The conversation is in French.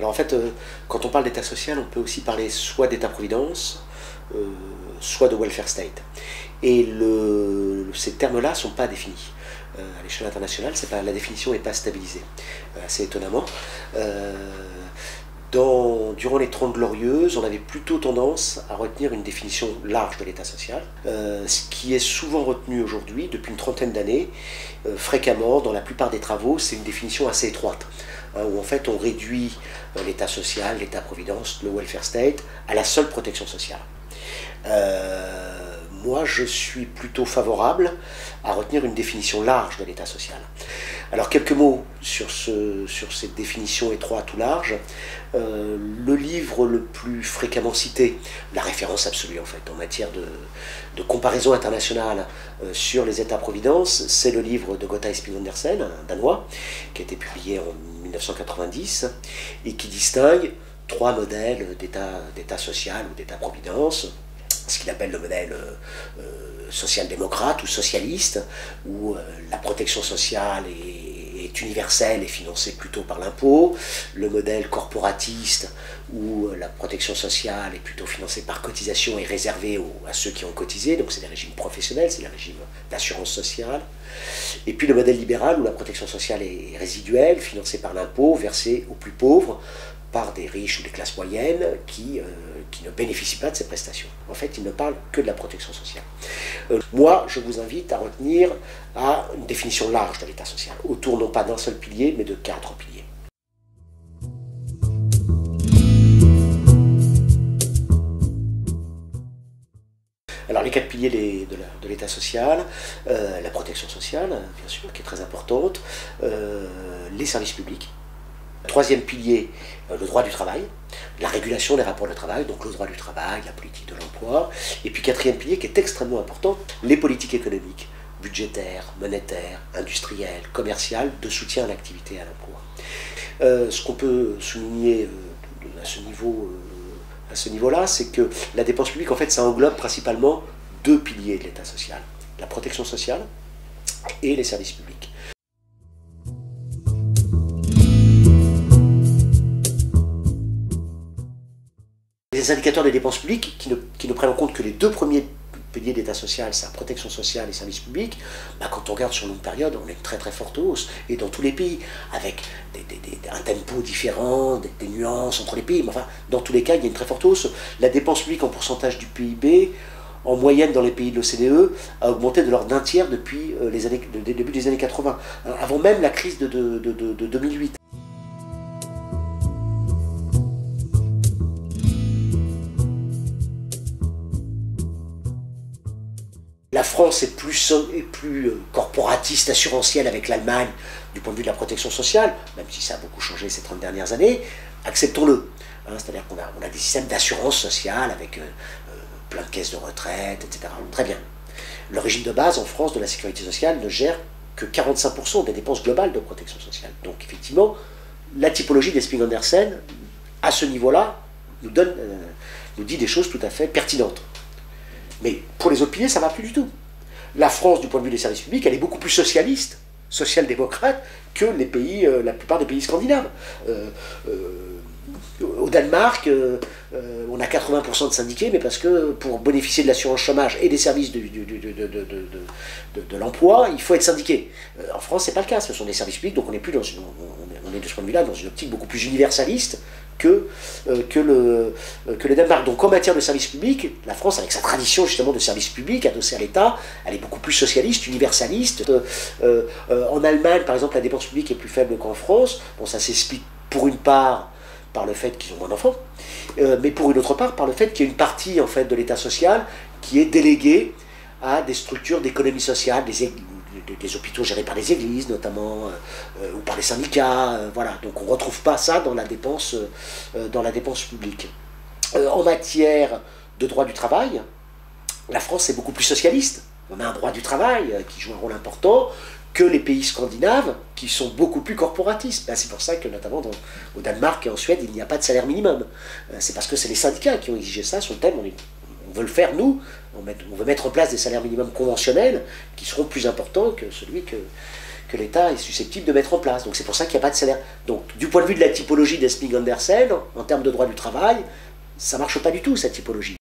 Alors en fait, quand on parle d'État social, on peut aussi parler soit d'État-providence, soit de welfare state. Et ces termes-là ne sont pas définis. À l'échelle internationale, la définition n'est pas stabilisée, assez étonnamment. Durant les 30 Glorieuses, on avait plutôt tendance à retenir une définition large de l'État social, ce qui est souvent retenu aujourd'hui, depuis une trentaine d'années, fréquemment, dans la plupart des travaux, c'est une définition assez étroite, où en fait on réduit l'État social, l'État-providence, le welfare state, à la seule protection sociale. Moi, je suis plutôt favorable à retenir une définition large de l'État social. Alors, quelques mots sur cette définition étroite ou large. Le livre le plus fréquemment cité, la référence absolue en fait, en matière de comparaison internationale sur les États-providence, c'est le livre de Gotha Esping Andersen, un Danois, qui a été publié en 1990, et qui distingue trois modèles d'État social ou d'État-providence. Ce qu'il appelle le modèle social-démocrate ou socialiste, où la protection sociale est universelle et financée plutôt par l'impôt, le modèle corporatiste, où la protection sociale est plutôt financée par cotisation et réservée à ceux qui ont cotisé, donc c'est les régimes professionnels, c'est les régimes d'assurance sociale, et puis le modèle libéral, où la protection sociale est résiduelle, financée par l'impôt, versée aux plus pauvres, par des riches ou des classes moyennes qui ne bénéficient pas de ces prestations. En fait, il ne parle que de la protection sociale. Moi, je vous invite à retenir une définition large de l'État social, autour non pas d'un seul pilier, mais de 4 piliers. Alors, les 4 piliers de l'État social, la protection sociale, bien sûr, qui est très importante, les services publics. Troisième pilier, le droit du travail, la régulation des rapports de travail, donc le droit du travail, la politique de l'emploi. Et puis quatrième pilier qui est extrêmement important, les politiques économiques, budgétaires, monétaires, industrielles, commerciales, de soutien à l'activité et à l'emploi. Ce qu'on peut souligner à ce niveau-là, c'est que la dépense publique, en fait, ça englobe principalement 2 piliers de l'État social, la protection sociale et les services publics. Les indicateurs des dépenses publiques qui ne prennent en compte que les 2 premiers piliers d'État social, c'est la protection sociale et services publics, quand on regarde sur une longue période, on a une très très forte hausse, et dans tous les pays, avec un tempo différent, des nuances entre les pays, mais enfin, dans tous les cas, il y a une très forte hausse. La dépense publique en pourcentage du PIB, en moyenne dans les pays de l'OCDE, a augmenté de l'ordre d'un tiers depuis le début des années 80, avant même la crise de 2008. La France est plus corporatiste, assurantielle avec l'Allemagne du point de vue de la protection sociale, même si ça a beaucoup changé ces 30 dernières années, acceptons-le. C'est-à-dire qu'on a des systèmes d'assurance sociale avec plein de caisses de retraite, etc. Très bien. Le régime de base en France de la sécurité sociale ne gère que 45% des dépenses globales de protection sociale. Donc effectivement, la typologie d'Esping Andersen, à ce niveau-là, nous dit des choses tout à fait pertinentes. Mais pour les autres piliers, ça ne va plus du tout. La France, du point de vue des services publics, elle est beaucoup plus socialiste, social-démocrate, que la plupart des pays scandinaves. Au Danemark, on a 80% de syndiqués, mais parce que pour bénéficier de l'assurance chômage et des services de l'emploi, il faut être syndiqué. En France, ce n'est pas le cas, ce sont des services publics, donc on est de ce point de vue-là dans une optique beaucoup plus universaliste que le Danemark. Donc en matière de services publics, la France, avec sa tradition justement de services publics adossés à l'État, elle est beaucoup plus socialiste, universaliste. En Allemagne, par exemple, la dépense publique est plus faible qu'en France. Bon, ça s'explique pour une part par le fait qu'ils ont moins d'enfants, mais pour une autre part par le fait qu'il y a une partie en fait de l'État social qui est déléguée à des structures d'économie sociale, des hôpitaux gérés par les églises notamment, ou par les syndicats, voilà. Donc on ne retrouve pas ça dans la dépense publique. En matière de droit du travail, la France est beaucoup plus socialiste. On a un droit du travail qui joue un rôle important que les pays scandinaves qui sont beaucoup plus corporatistes. C'est pour ça que notamment au Danemark et en Suède, il n'y a pas de salaire minimum. C'est parce que c'est les syndicats qui ont exigé ça sur le thème. On veut le faire, nous, on veut mettre en place des salaires minimums conventionnels qui seront plus importants que celui que l'État est susceptible de mettre en place. Donc c'est pour ça qu'il n'y a pas de salaire. Donc du point de vue de la typologie d'Esping-Andersen, en termes de droit du travail, ça ne marche pas du tout cette typologie.